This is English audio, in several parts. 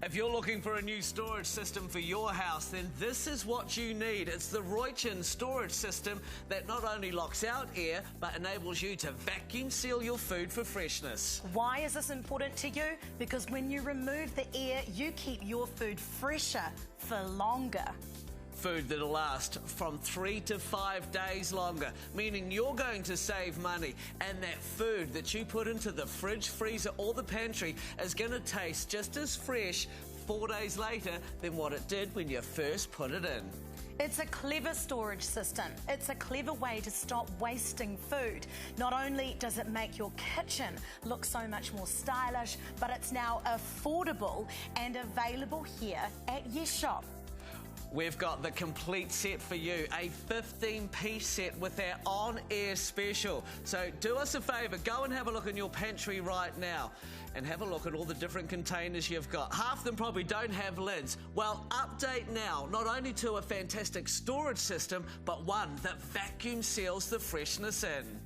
If you're looking for a new storage system for your house, then this is what you need. It's the Roichen storage system that not only locks out air, but enables you to vacuum seal your food for freshness. Why is this important to you? Because when you remove the air, you keep your food fresher for longer. Food that'll last from 3 to 5 days longer, meaning you're going to save money, and that food that you put into the fridge, freezer or the pantry is going to taste just as fresh 4 days later than what it did when you first put it in. It's a clever storage system. It's a clever way to stop wasting food. Not only does it make your kitchen look so much more stylish, but it's now affordable and available here at Yes Shop. We've got the complete set for you, a 15-piece set with our on-air special. So do us a favour, go and have a look in your pantry right now and have a look at all the different containers you've got. Half them probably don't have lids. Well, update now, not only to a fantastic storage system, but one that vacuum seals the freshness in.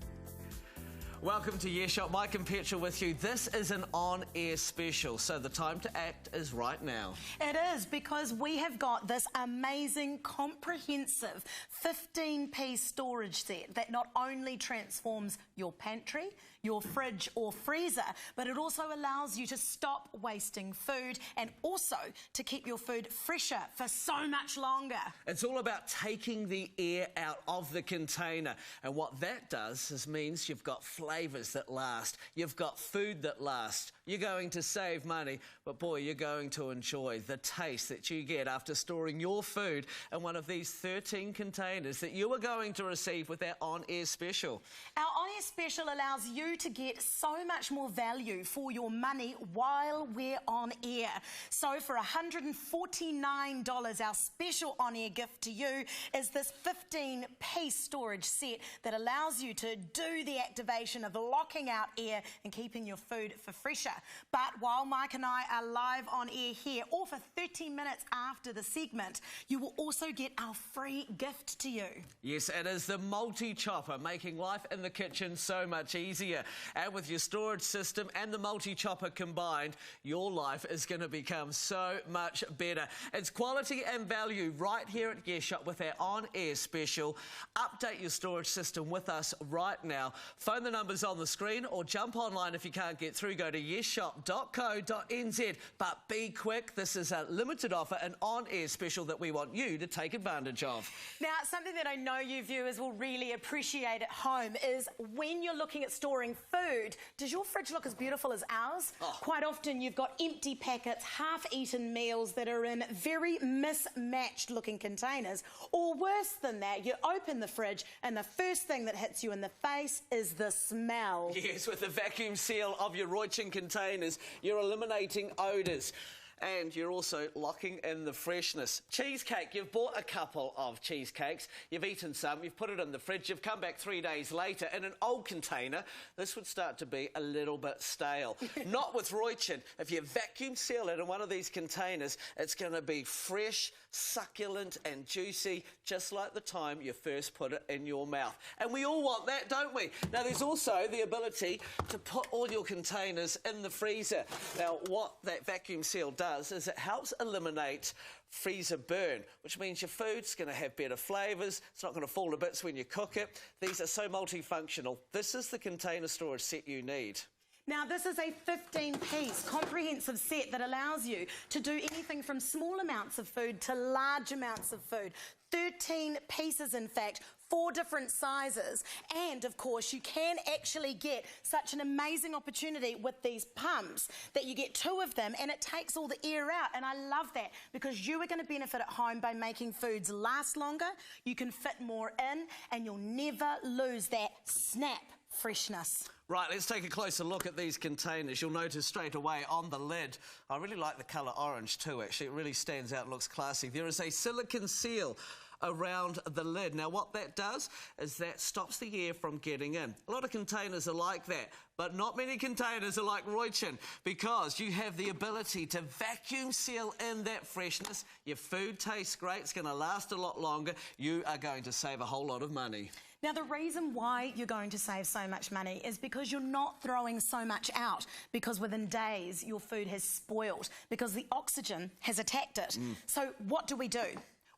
Welcome to Yes Shop, Mike and Petra with you. This is an on-air special, so the time to act is right now. It is, because we have got this amazing, comprehensive 15-piece storage set that not only transforms your pantry, your fridge or freezer, but it also allows you to stop wasting food and also to keep your food fresher for so much longer. It's all about taking the air out of the container, and what that does is means you've got flavours that last, you've got food that lasts, you're going to save money, but boy, you're going to enjoy the taste that you get after storing your food in one of these 13 containers that you are going to receive with our on-air special. Our on-air special allows you to get so much more value for your money while we're on air. So for $149, our special on-air gift to you is this 15-piece storage set that allows you to do the activation of locking out air and keeping your food for fresher. But while Mike and I are live on air here, or for 30 minutes after the segment, you will also get our free gift to you. Yes, it is the multi-chopper, making life in the kitchen so much easier. And with your storage system and the multi-chopper combined, your life is going to become so much better. It's quality and value right here at Yes Shop with our on-air special. Update your storage system with us right now. Phone the numbers on the screen or jump online if you can't get through. Go to yesshop.co.nz. But be quick, this is a limited offer, an on-air special that we want you to take advantage of. Now, something that I know you viewers will really appreciate at home is when you're looking at storing food, does your fridge look as beautiful as ours? Oh. Quite often you've got empty packets, half-eaten meals that are in very mismatched looking containers. Or worse than that, you open the fridge and the first thing that hits you in the face is the smell. Yes, with the vacuum seal of your Roichen containers, you're eliminating odours. And you're also locking in the freshness. Cheesecake, you've bought a couple of cheesecakes, you've eaten some, you've put it in the fridge, you've come back 3 days later in an old container. This would start to be a little bit stale. Not with Roichen. If you vacuum seal it in one of these containers, it's going to be fresh, succulent and juicy, just like the time you first put it in your mouth. And we all want that, don't we? Now, there's also the ability to put all your containers in the freezer. Now, what that vacuum seal does is it helps eliminate freezer burn, which means your food's going to have better flavours, it's not going to fall to bits when you cook it. These are so multifunctional. This is the container storage set you need. Now, this is a 15-piece comprehensive set that allows you to do anything from small amounts of food to large amounts of food. 13 pieces, in fact, 4 different sizes. And, of course, you can actually get such an amazing opportunity with these pumps that you get 2 of them and it takes all the air out. And I love that because you are going to benefit at home by making foods last longer. You can fit more in and you'll never lose that snap freshness. Right, let's take a closer look at these containers. You'll notice straight away on the lid, I really like the colour orange too, actually. It really stands out, looks classy. There is a silicone seal around the lid. Now, what that does is that stops the air from getting in. A lot of containers are like that, but not many containers are like Roichen because you have the ability to vacuum seal in that freshness. Your food tastes great. It's going to last a lot longer. You are going to save a whole lot of money. Now, the reason why you're going to save so much money is because you're not throwing so much out, because within days your food has spoiled because the oxygen has attacked it. So what do?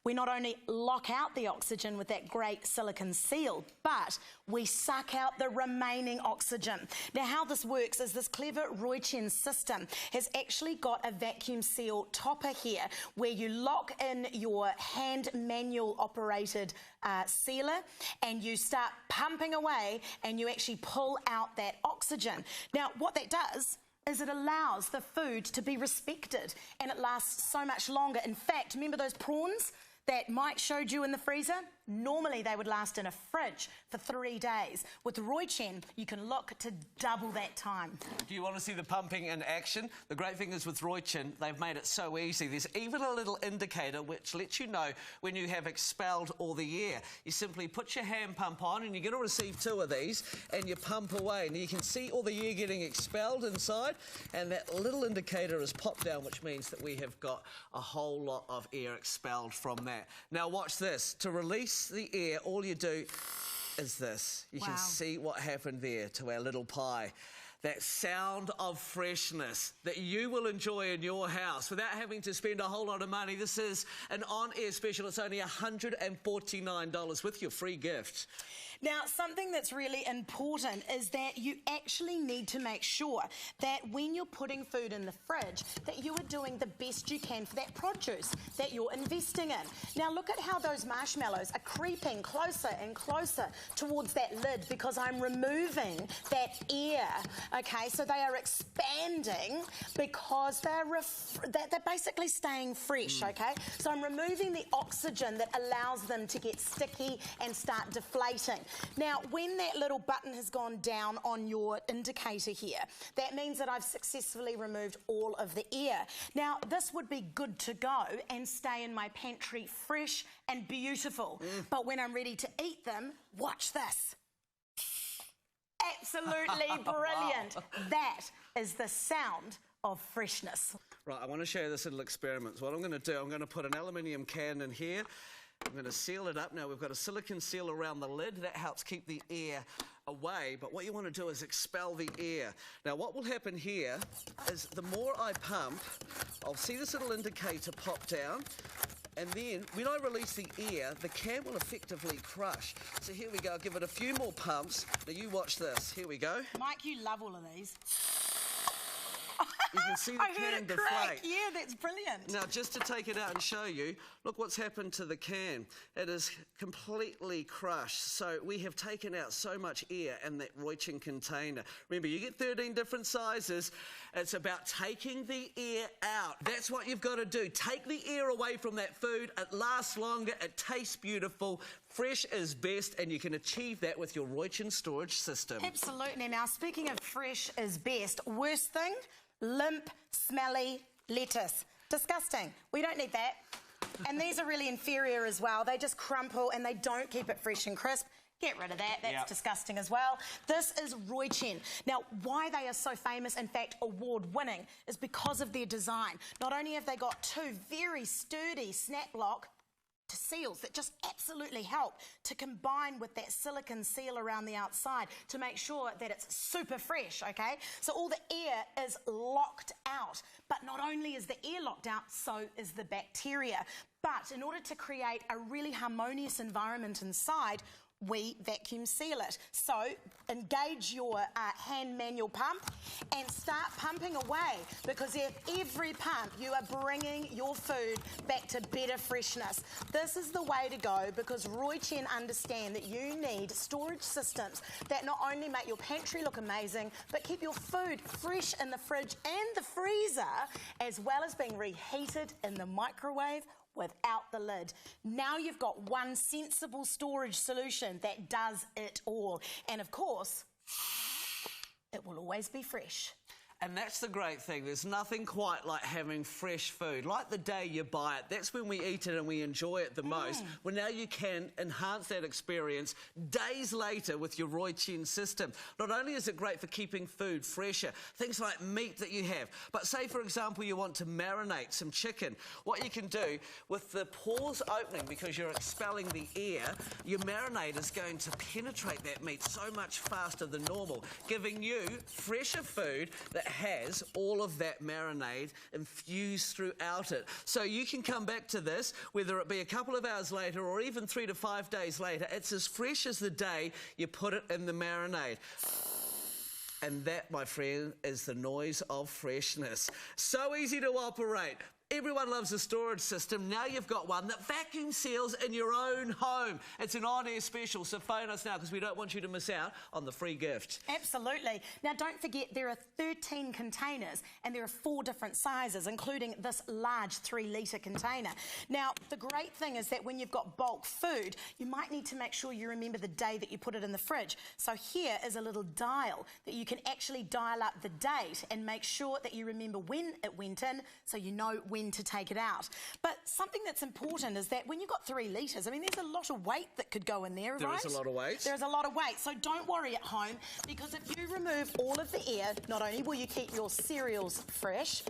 We not only lock out the oxygen with that great silicone seal, but we suck out the remaining oxygen. Now, how this works is this clever Roichen system has actually got a vacuum seal topper here where you lock in your hand manual operated sealer and you start pumping away and you actually pull out that oxygen. Now, what that does is it allows the food to be respected and it lasts so much longer. In fact, remember those prawns that Mike showed you in the freezer? Normally they would last in a fridge for 3 days. With Roichen, you can look to double that time. Do you want to see the pumping in action? The great thing is with Roichen, they've made it so easy. There's even a little indicator which lets you know when you have expelled all the air. You simply put your hand pump on and you're going to receive 2 of these and you pump away. And you can see all the air getting expelled inside, and that little indicator is popped down, which means that we have got a whole lot of air expelled from that. Now watch this. To release the air, all you do is this. You can see what happened there to our little pie. That sound of freshness that you will enjoy in your house without having to spend a whole lot of money. This is an on-air special. It's only $149 with your free gift. Now, something that's really important is that you actually need to make sure that when you're putting food in the fridge, that you are doing the best you can for that produce that you're investing in. Now, look at how those marshmallows are creeping closer and closer towards that lid because I'm removing that air, okay? So they are expanding because they're basically staying fresh, okay? So I'm removing the oxygen that allows them to get sticky and start deflating. Now, when that little button has gone down on your indicator here, that means that I've successfully removed all of the air. Now, this would be good to go and stay in my pantry fresh and beautiful. But when I'm ready to eat them, watch this. Absolutely brilliant. Wow. That is the sound of freshness. Right, I want to show you this little experiment. So what I'm going to do, I'm going to put an aluminium can in here. I'm going to seal it up. Now, we've got a silicone seal around the lid. That helps keep the air away. But what you want to do is expel the air. Now, what will happen here is the more I pump, I'll see this little indicator pop down. And then, when I release the air, the can will effectively crush. So here we go. I'll give it a few more pumps. Now, you watch this. Here we go. Mike, you love all of these. You can see the can deflate. Yeah, that's brilliant. Now, just to take it out and show you, look what's happened to the can. It is completely crushed. So we have taken out so much air in that Roichen container. Remember, you get 13 different sizes. It's about taking the air out. That's what you've got to do. Take the air away from that food. It lasts longer. It tastes beautiful. Fresh is best, and you can achieve that with your Roichen storage system. Absolutely. Now, speaking of fresh is best, worst thing, limp, smelly lettuce. Disgusting. We don't need that. And these are really inferior as well. They just crumple and they don't keep it fresh and crisp. Get rid of that. That's disgusting as well. This is Roichen. Now, why they are so famous, in fact, award-winning, is because of their design. Not only have they got 2 very sturdy snap lock seals that just absolutely help to combine with that silicone seal around the outside to make sure that it's super fresh, okay? So all the air is locked out. But not only is the air locked out, so is the bacteria. But in order to create a really harmonious environment inside, we vacuum seal it. So engage your hand manual pump and start pumping away, because at every pump you are bringing your food back to better freshness. This is the way to go, because Roichen understand that you need storage systems that not only make your pantry look amazing, but keep your food fresh in the fridge and the freezer, as well as being reheated in the microwave without the lid. Now you've got one sensible storage solution that does it all. And of course, it will always be fresh. And that's the great thing. There's nothing quite like having fresh food. Like the day you buy it, that's when we eat it and we enjoy it the most. Well, now you can enhance that experience days later with your Roichen system. Not only is it great for keeping food fresher, things like meat that you have, but say, for example, you want to marinate some chicken. What you can do with the pores opening, because you're expelling the air, your marinade is going to penetrate that meat so much faster than normal, giving you fresher food that has all of that marinade infused throughout it. So you can come back to this, whether it be a couple of hours later or even 3 to 5 days later. It's as fresh as the day you put it in the marinade. And that, my friend, is the noise of freshness. So easy to operate. Everyone loves a storage system. Now you've got one that vacuum seals in your own home. It's an on-air special, so phone us now because we don't want you to miss out on the free gift. Absolutely. Now, don't forget there are 13 containers and there are 4 different sizes, including this large 3-litre container. Now, the great thing is that when you've got bulk food, you might need to make sure you remember the day that you put it in the fridge. So here is a little dial that you can actually dial up the date and make sure that you remember when it went in, so you know when to take it out. But something that's important is that when you've got 3 litres, I mean, there's a lot of weight that could go in there, right? There is a lot of weight. There's a lot of weight. So don't worry at home, because if you remove all of the air, not only will you keep your cereals fresh,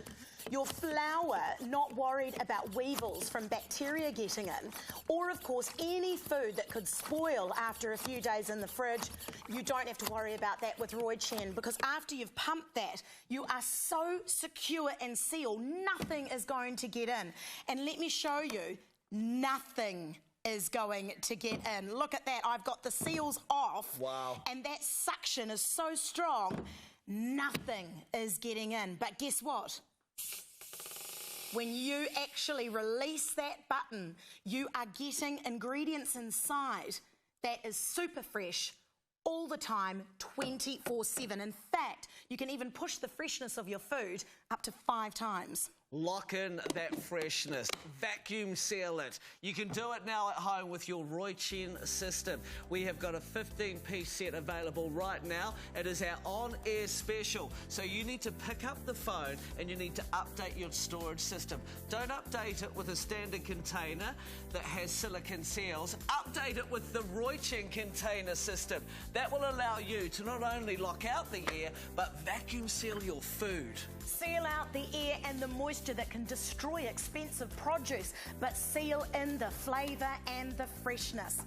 your flour not worried about weevils from bacteria getting in, or of course any food that could spoil after a few days in the fridge, you don't have to worry about that with Roichen, because after you've pumped that, you are so secure and sealed, nothing is going to get in. And let me show you, nothing is going to get in. Look at that, I've got the seals off. Wow. And that suction is so strong, nothing is getting in. But guess what? When you actually release that button, you are getting ingredients inside that is super fresh all the time, 24/7. In fact, you can even push the freshness of your food up to 5 times. Lock in that freshness. Vacuum seal it. You can do it now at home with your Roichen system. We have got a 15-piece set available right now. It is our on-air special. So you need to pick up the phone and you need to update your storage system. Don't update it with a standard container that has silicone seals. Update it with the Roichen container system. That will allow you to not only lock out the air, but vacuum seal your food. Seal out the air and the moisture that can destroy expensive produce, but seal in the flavour and the freshness.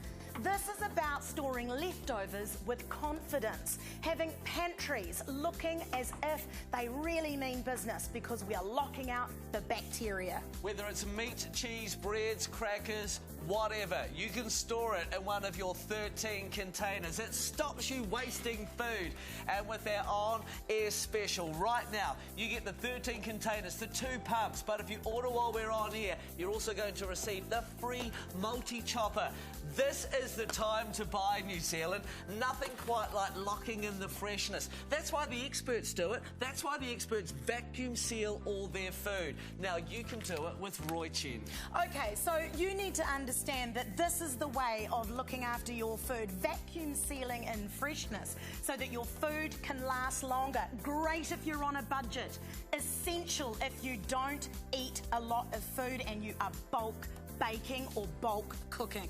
This is about storing leftovers with confidence, having pantries looking as if they really mean business, because we are locking out the bacteria. Whether it's meat, cheese, breads, crackers, whatever, you can store it in one of your 13 containers. It stops you wasting food. And with our on-air special right now, you get the 13 containers, the 2 pumps, but if you order while we're on air, you're also going to receive the free multi-chopper. This is the time to buy, New Zealand. Nothing quite like locking in the freshness. That's why the experts do it. That's why the experts vacuum seal all their food. Now you can do it with Roichen. Okay, so you need to understand that this is the way of looking after your food. Vacuum sealing in freshness so that your food can last longer. Great if you're on a budget. Essential if you don't eat a lot of food and you are bulk baking or bulk cooking.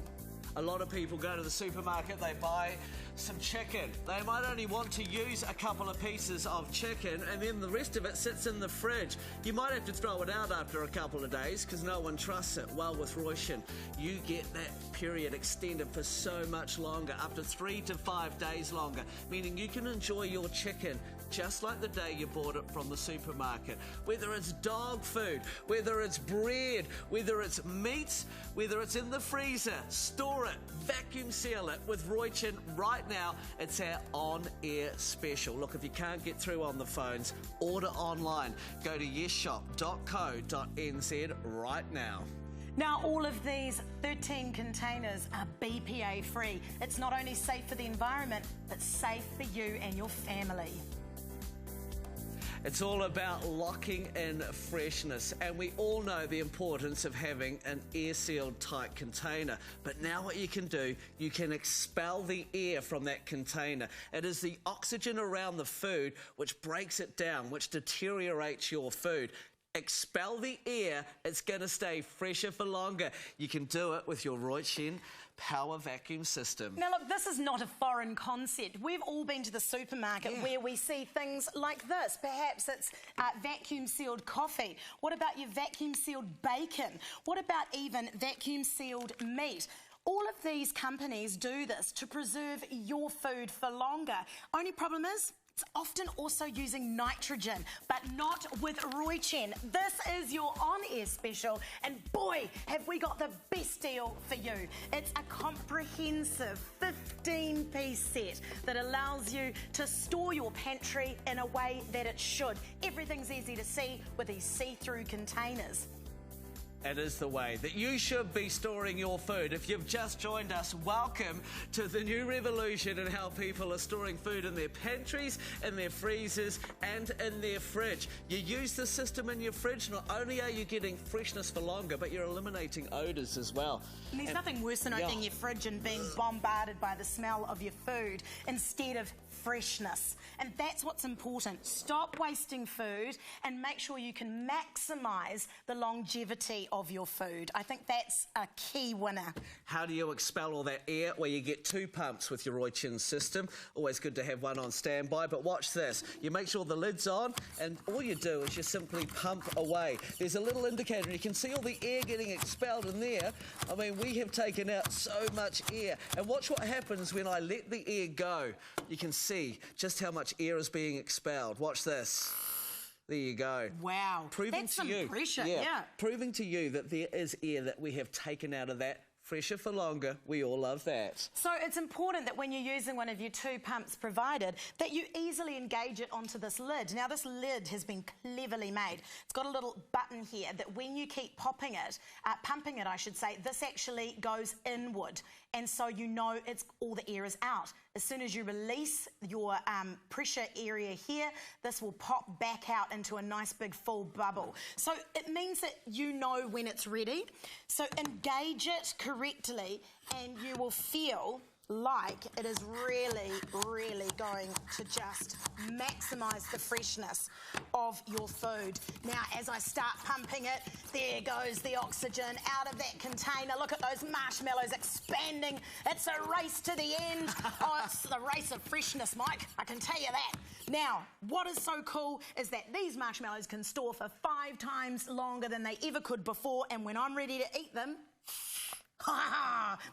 A lot of people go to the supermarket, they buy some chicken. They might only want to use a couple of pieces of chicken and then the rest of it sits in the fridge. You might have to throw it out after a couple of days because no one trusts it. Well, with Roichen, you get that period extended for so much longer, up to 3 to 5 days longer, meaning you can enjoy your chicken just like the day you bought it from the supermarket. Whether it's dog food, whether it's bread, whether it's meats, whether it's in the freezer, store it, vacuum seal it with Roichen right now. It's our on-air special. Look, if you can't get through on the phones, order online. Go to yesshop.co.nz right now. Now, all of these 13 containers are BPA free. It's not only safe for the environment, but safe for you and your family. It's all about locking in freshness, and we all know the importance of having an air-sealed tight container. But now what you can do, you can expel the air from that container. It is the oxygen around the food which breaks it down, which deteriorates your food. Expel the air, it's going to stay fresher for longer. You can do it with your Roichen power vacuum system. Now look, this is not a foreign concept. We've all been to the supermarket where we see things like this. Perhaps it's vacuum sealed coffee. What about your vacuum sealed bacon? What about even vacuum sealed meat? All of these companies do this to preserve your food for longer. Only problem is, it's often also using nitrogen, but not with Roichen. This is your on-air special, and boy, have we got the best deal for you. It's a comprehensive 15-piece set that allows you to store your pantry in a way that it should. Everything's easy to see with these see-through containers. It is the way that you should be storing your food. If you've just joined us, welcome to the new revolution in how people are storing food in their pantries, in their freezers and in their fridge. You use the system in your fridge, not only are you getting freshness for longer, but you're eliminating odours as well. And there's nothing worse than opening your fridge and being bombarded by the smell of your food instead of freshness. And that's what's important. Stop wasting food and make sure you can maximise the longevity of your food. I think that's a key winner. How do you expel all that air? Well, you get 2 pumps with your Roichen system. Always good to have one on standby, but watch this. You make sure the lid's on, and all you do is you simply pump away. There's a little indicator, and you can see all the air getting expelled in there. I mean, we have taken out so much air. And watch what happens when I let the air go. You can see just how much air is being expelled. Watch this. There you go. Wow. Proving That's to you, some pressure, yeah. Proving to you that there is air that we have taken out of that. Fresher for longer. We all love that. So it's important that when you're using one of your 2 pumps provided, that you easily engage it onto this lid. Now, this lid has been cleverly made. It's got a little button here that when you keep pumping it, I should say, this actually goes inward. And so you know all the air is out. As soon as you release your pressure area here, this will pop back out into a nice big full bubble. So it means that you know when it's ready. So engage it correctly and you will feel like it is really, really going to just maximise the freshness of your food. Now, as I start pumping it, there goes the oxygen out of that container. Look at those marshmallows expanding. It's a race to the end. Oh, it's the race of freshness, Mike. I can tell you that. Now, what is so cool is that these marshmallows can store for 5 times longer than they ever could before, and when I'm ready to eat them,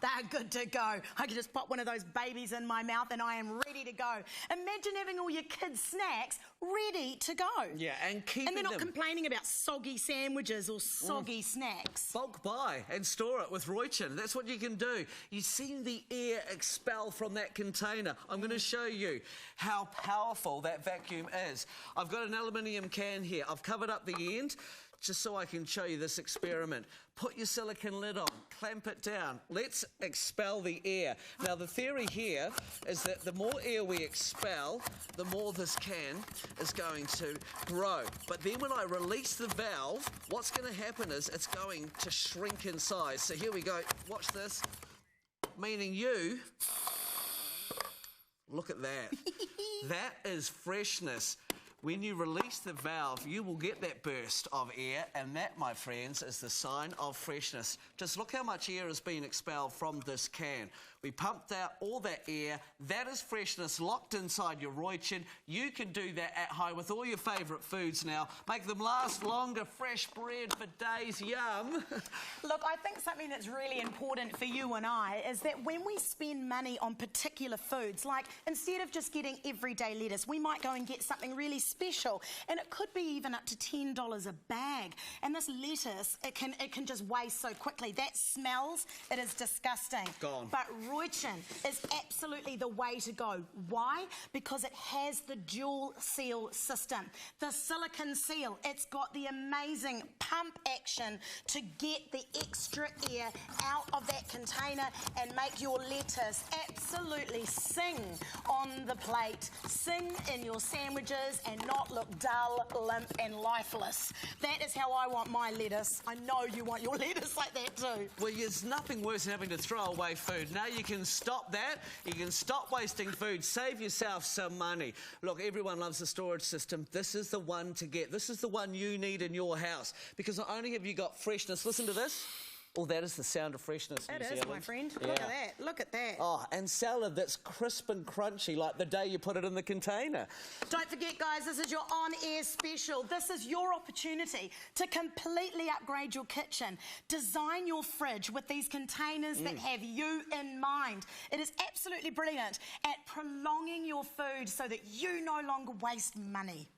they're good to go. I can just pop one of those babies in my mouth and I am ready to go. Imagine having all your kids' snacks ready to go. Yeah, and keeping And they're not them complaining about soggy sandwiches or soggy snacks. bulk buy and store it with Roichen. That's what you can do. You've seen the air expel from that container. I'm going to show you how powerful that vacuum is. I've got an aluminium can here. I've covered up the end just so I can show you this experiment. Put your silicone lid on, clamp it down. Let's expel the air. Now, the theory here is that the more air we expel, the more this can is going to grow. But then when I release the valve, what's going to happen is it's going to shrink in size. So here we go. Watch this. Meaning you... Look at that. That is freshness. When you release the valve, you will get that burst of air, and that, my friends, is the sign of freshness. Just look how much air has been expelled from this can. We pumped out all that air. That is freshness locked inside your Roichen. You can do that at home with all your favourite foods now. Make them last longer, fresh bread for days. Yum. Look, I think something that's really important for you and I is that when we spend money on particular foods, like instead of just getting everyday lettuce, we might go and get something really special, and it could be even up to $10 a bag. And this lettuce, it can just waste so quickly. That smells, it is disgusting. Gone. But Roichen is absolutely the way to go. Why? Because it has the dual seal system. The silicon seal, it's got the amazing pump action to get the extra air out of that container and make your lettuce absolutely sing on the plate, sing in your sandwiches and not look dull, limp and lifeless. That is how I want my lettuce. I know you want your lettuce like that too. Well, there's nothing worse than having to throw away food. Now you can stop that. You can stop wasting food. Save yourself some money. Look, everyone loves the storage system. This is the one to get. This is the one you need in your house. Because not only have you got freshness, listen to this. Oh, that is the sound of freshness, New Zealand. It is, my friend. Yeah. Look at that. Look at that. Oh, and salad that's crisp and crunchy like the day you put it in the container. Don't forget, guys, this is your on-air special. This is your opportunity to completely upgrade your kitchen. Design your fridge with these containers that have you in mind. It is absolutely brilliant at prolonging your food so that you no longer waste money.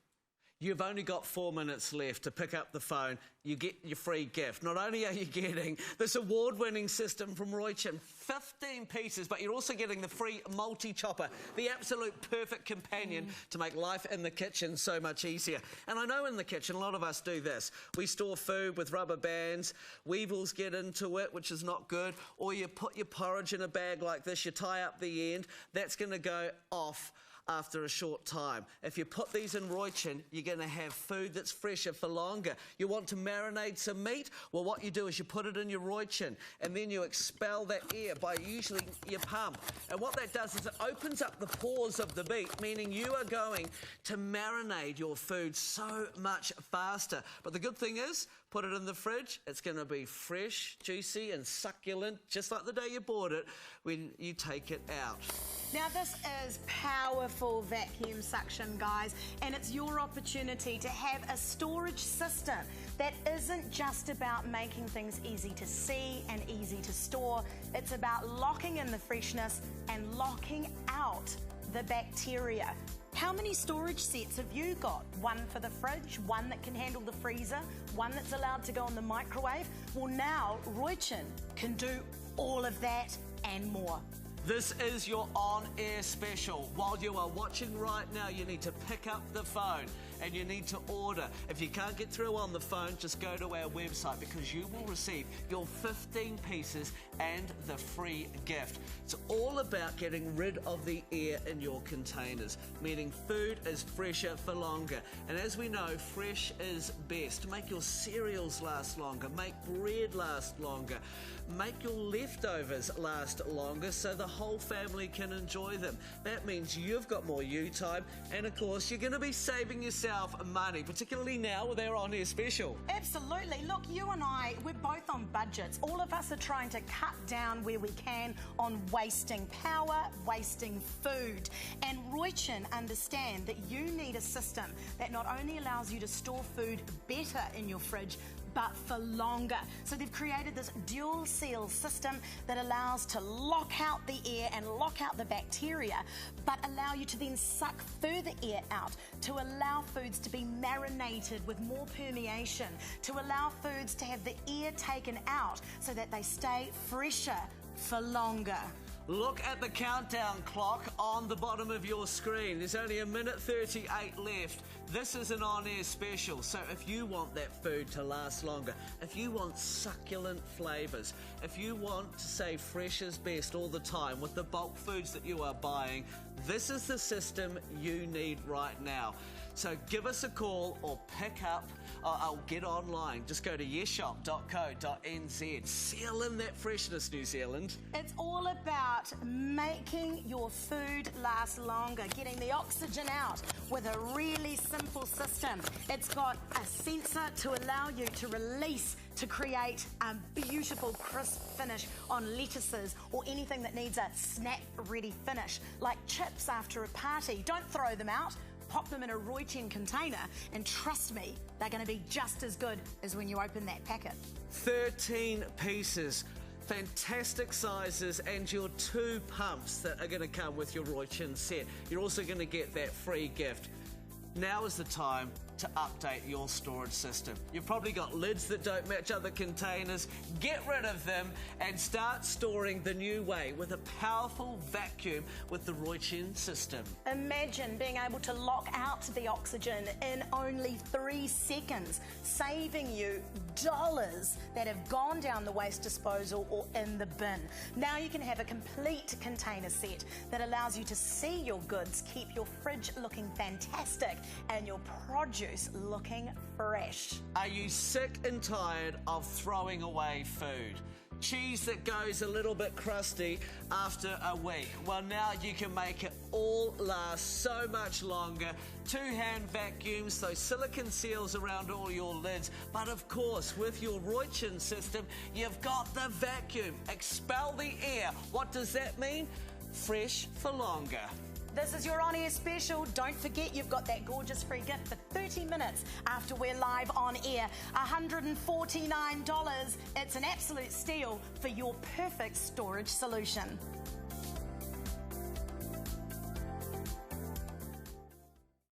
You've only got 4 minutes left to pick up the phone. You get your free gift. Not only are you getting this award-winning system from Roichen, 15 pieces, but you're also getting the free multi-chopper, the absolute perfect companion to make life in the kitchen so much easier. And I know in the kitchen, a lot of us do this. We store food with rubber bands, weevils get into it, which is not good, or you put your porridge in a bag like this, you tie up the end, that's going to go off after a short time. If you put these in Roichen, you're going to have food that's fresher for longer. You want to marinate some meat? Well, what you do is you put it in your Roichen and then you expel that air by usually your pump. And what that does is it opens up the pores of the meat, meaning you are going to marinate your food so much faster. But the good thing is, put it in the fridge, it's going to be fresh, juicy and succulent, just like the day you bought it, when you take it out. Now, this is powerful vacuum suction, guys, and it's your opportunity to have a storage system that isn't just about making things easy to see and easy to store. It's about locking in the freshness and locking out the bacteria. How many storage sets have you got? One for the fridge, one that can handle the freezer, one that's allowed to go in the microwave? Well, now Roichen can do all of that and more. This is your on-air special. While you are watching right now, you need to pick up the phone and you need to order. If you can't get through on the phone, just go to our website because you will receive your 15 pieces and the free gift. It's all about getting rid of the air in your containers, meaning food is fresher for longer. And as we know, fresh is best. Make your cereals last longer, make bread last longer, make your leftovers last longer so the whole family can enjoy them. That means you've got more you time and of course you're going to be saving yourself money, particularly now with our on-air special. Absolutely. Look, you and I, we're both on budgets. All of us are trying to cut down where we can on wasting power, wasting food. And Roichen understand that you need a system that not only allows you to store food better in your fridge, but for longer. So they've created this dual seal system that allows to lock out the air and lock out the bacteria, but allow you to then suck further air out, to allow foods to be marinated with more permeation, to allow foods to have the air taken out so that they stay fresher for longer. Look at the countdown clock on the bottom of your screen. There's only 1:38 left. This is an on-air special, so if you want that food to last longer, if you want succulent flavours, if you want to say fresh is best all the time with the bulk foods that you are buying, this is the system you need right now. So give us a call or pick up, or get online. Just go to yesshop.co.nz. Seal in that freshness, New Zealand. It's all about making your food last longer, getting the oxygen out with a really simple system. It's got a sensor to allow you to release to create a beautiful crisp finish on lettuces or anything that needs a snap-ready finish, like chips after a party. Don't throw them out. Pop them in a Roichen container and trust me, they're going to be just as good as when you open that packet. 13 pieces, fantastic sizes, and your 2 pumps that are going to come with your Roichen set. You're also going to get that free gift. Now is the time to update your storage system. You've probably got lids that don't match other containers. Get rid of them and start storing the new way with a powerful vacuum with the Roichen system. Imagine being able to lock out the oxygen in only 3 seconds, saving you dollars that have gone down the waste disposal or in the bin. Now you can have a complete container set that allows you to see your goods, keep your fridge looking fantastic and your produce looking fresh. Are you sick and tired of throwing away food? Cheese that goes a little bit crusty after a week. Well, now you can make it all last so much longer. 2-hand vacuums, those silicone seals around all your lids. But of course, with your Roichen system, you've got the vacuum. Expel the air. What does that mean? Fresh for longer. This is your on-air special. Don't forget you've got that gorgeous free gift for 30 minutes after we're live on air. $149. It's an absolute steal for your perfect storage solution.